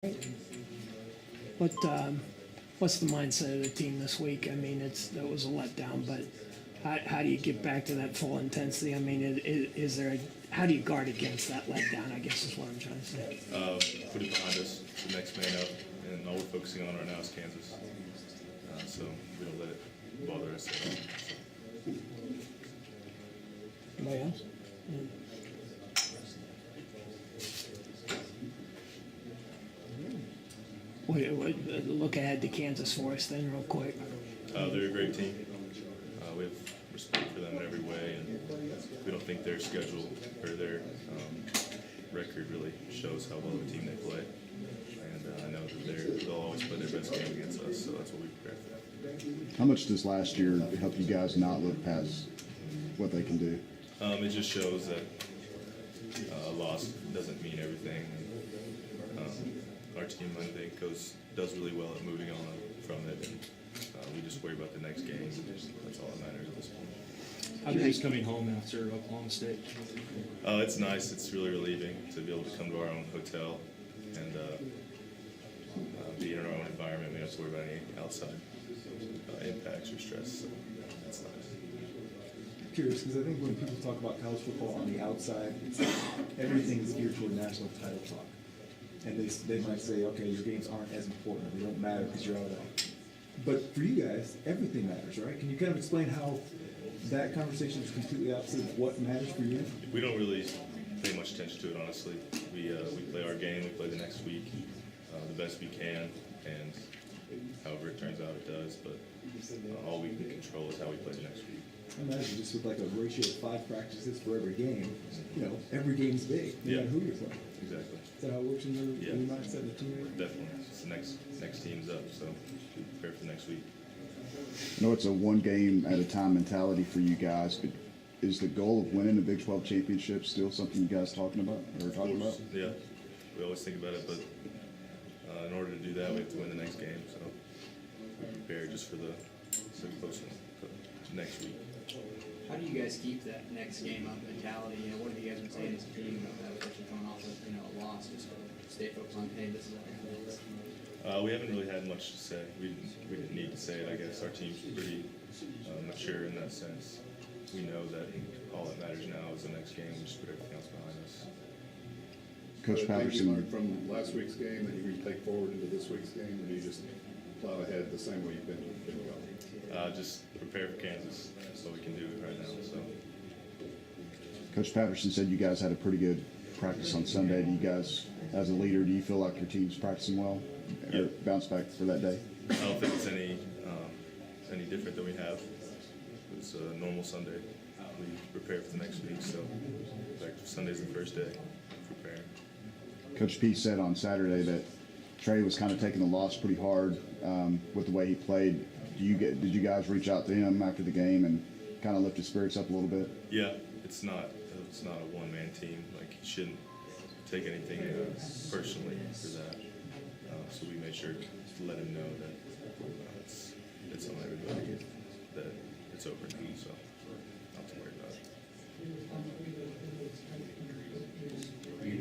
But what's the mindset of the team this week? I mean, that was a letdown, but how do you get back to that full intensity? I mean, is there how do you guard against that letdown? I guess is what I'm trying to say. Put it behind us, the next man up, and all we're focusing on right now is Kansas. So we don't let it bother us at all. Anybody else? Look ahead to Kansas for us then, real quick. They're a great team. We have respect for them in every way, and we don't think their schedule or their record really shows how well of a team they play. And I know that they'll always play their best game against us, so that's what we prepare for. How much does last year help you guys not look past what they can do? It just shows that a loss doesn't mean everything. Our team, I think, does really well at moving on from it, and we just worry about the next game. That's all that matters at this point. How is coming home after Oklahoma State? It's nice. It's really relieving to be able to come to our own hotel and be in our own environment. We don't have to worry about any outside impacts or stress. So that's nice. Curious, because I think when people talk about college football on the outside, it's like everything is geared toward national title talk. And they might say, okay, your games aren't as important, they don't matter because you're out of it. But for you guys, everything matters, right? Can you kind of explain how that conversation is completely opposite of what matters for you? We don't really pay much attention to it, honestly. We play our game, we play the next week the best we can, and however it turns out, it does. But all we can control is how we play the next week. I imagine just with like a ratio of 5 practices for every game, every game's big, no matter who you're playing. Exactly. Is that how it works in your mindset and the team? Definitely. It's the next team's up, so we prepare for the next week. I know it's a one game at a time mentality for you guys, but is the goal of winning the Big 12 championship still something you guys talking about? Yeah, we always think about it, but in order to do that, we have to win the next game. So we prepare just for the close next week. How do you guys keep that next game up mentality? What have you guys been saying as a team about that, especially coming off of a loss, just to stay focused on, hey, this is what we're going to do? We haven't really had much to say. We didn't need to say it, I guess. Our team's pretty mature in that sense. We know that all that matters now is the next game. We just put everything else behind us. Coach Patterson. Did you learn from last week's game that you're going to take forward into this week's game, or do you just plow ahead the same way you've been going? Just prepare for Kansas. That's what we can do right now. So. Coach Patterson said you guys had a pretty good practice on Sunday. Do you guys, as a leader, do you feel like your team's practicing well? Yeah. Or bounce back for that day? I don't think it's any different than we have. It was a normal Sunday. We prepare for the next week, so like Sunday's the first day. Preparing. Coach P said on Saturday that Trey was kind of taking the loss pretty hard with the way he played. Did you guys reach out to him after the game and kind of lift his spirits up a little bit? Yeah, it's not a one-man team. Like, he shouldn't take anything personally for that. So we made sure to let him know that it's on everybody, that it's over now. So not to worry about it. Are you